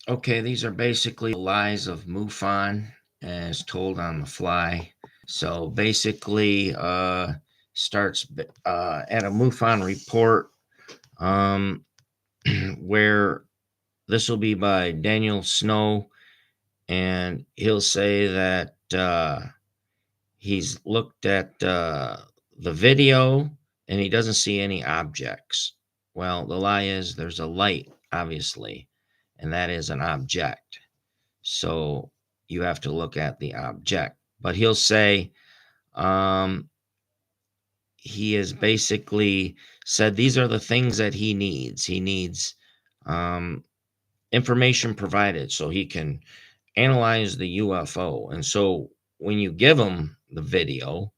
Okay, these are basically the lies of Mufon as told on the fly. So basically, starts at a Mufon report, um, where this will be by Daniel Snow, and he'll say that he's looked at the video and he doesn't see any objects. Well, the lie is there's a light, obviously, and that is an object. So you have to look at the object. But he'll say, um, he has basically said these are the things that he needs. He needs um, information provided so he can analyze the UFO. And so when you give him the video,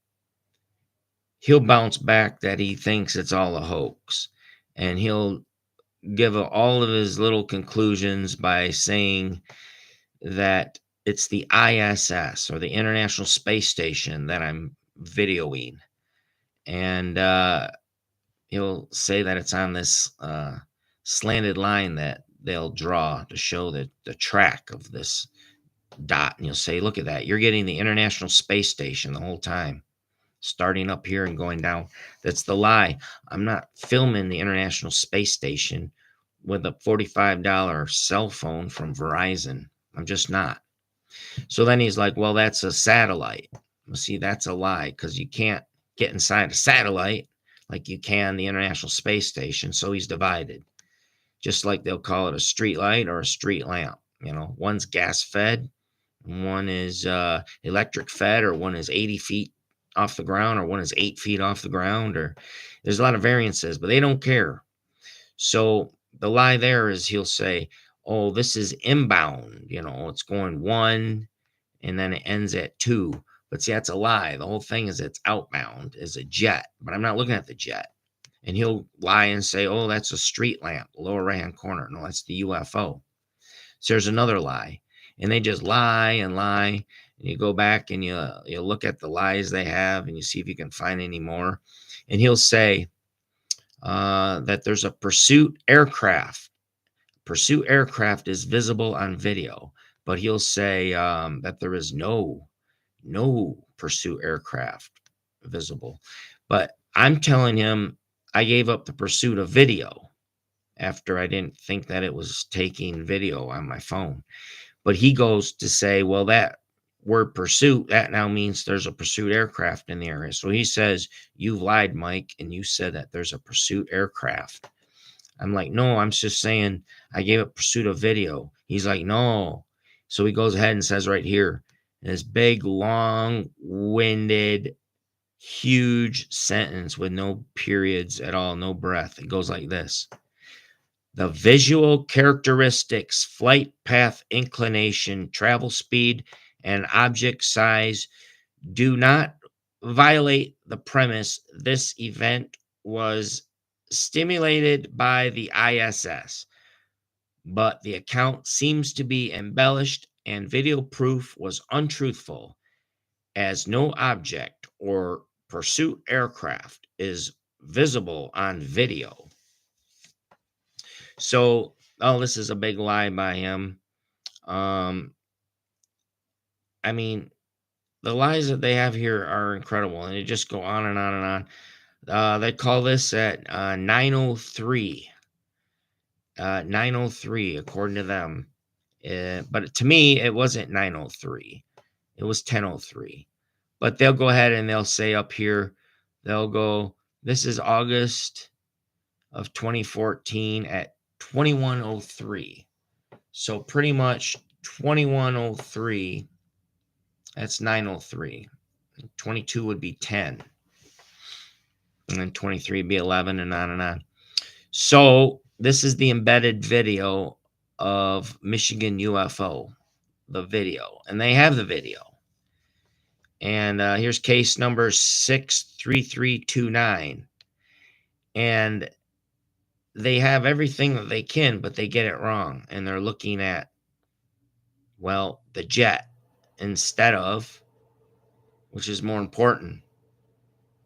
he'll bounce back that he thinks it's all a hoax. And he'll give all of his little conclusions by saying that it's the ISS, or the International Space Station, that I'm videoing. And he'll say that it's on this slanted line that they'll draw to show the track of this dot. And you'll say, look at that. You're getting the International Space Station the whole time, starting up here and going down. That's the lie. I'm not filming the International Space Station with a $45 cell phone from Verizon. I'm just not. So then he's like, well, that's a satellite. Well, see, that's a lie, because you can't get inside a satellite like you can the International Space Station. So he's divided. Just like they'll call it a street light or a street lamp. One's gas fed, one is electric fed, or one is 80 feet off the ground, or one is 8 feet off the ground, or there's a lot of variances, but they don't care. So the lie there is he'll say, oh, this is inbound, it's going one and then it ends at two. But see, that's a lie. The whole thing is it's outbound, is a jet, but I'm not looking at the jet. And he'll lie and say, oh, that's a street lamp, lower right hand corner. No, that's the UFO. So there's another lie. And they just lie and lie. And you go back and you look at the lies they have and you see if you can find any more. And he'll say that there's a pursuit aircraft. Pursuit aircraft is visible on video, but he'll say that there is no pursuit aircraft visible. But I'm telling him I gave up the pursuit of video after I didn't think that it was taking video on my phone. But he goes to say, well, that word pursuit, that now means there's a pursuit aircraft in the area. So he says, you lied, Mike, and you said that there's a pursuit aircraft. I'm like, no, I'm just saying I gave up pursuit of video. He's like, no. So he goes ahead and says right here, this big, long-winded, huge sentence with no periods at all, no breath. It goes like this. The visual characteristics, flight path inclination, travel speed, and object size do not violate the premise this event was stimulated by the ISS, but the account seems to be embellished and video proof was untruthful, as no object or pursuit aircraft is visible on video. So, oh, this is a big lie by him. Um, I mean, the lies that they have here are incredible, and they just go on and on and on. They call this at 9:03. 9:03, according to them. But to me, it wasn't 9:03. It was 10:03. But they'll go ahead and they'll say up here, they'll go, this is August of 2014 at 21:03. So pretty much 21:03, that's 9:03. 22 would be 10. And then 23 would be 11, and on and on. So this is the embedded video of Michigan UFO, the video. And they have the video. And here's case number 63329. And they have everything that they can, but they get it wrong. And they're looking at, well, the jet instead of, which is more important,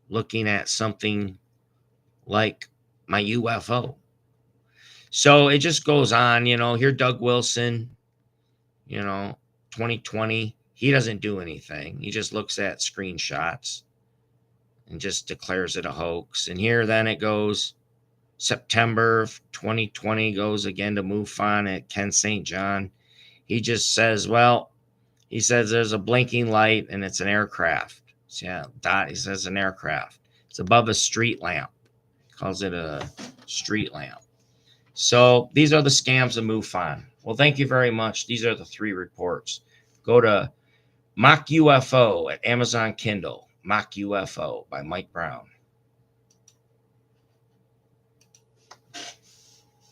looking at something like my UFO. So it just goes on, here Doug Wilson, 2020, he doesn't do anything. He just looks at screenshots and just declares it a hoax. And here then it goes September of 2020 goes again to Mufon at Ken St. John. He just says, well, he says there's a blinking light and it's an aircraft. So yeah, he says an aircraft. It's above a street lamp. Calls it a street lamp. So these are the scams of Mufon. Well, thank you very much. These are the 3 reports. Go to Mock UFO at Amazon Kindle. Mock UFO by Mike Brown.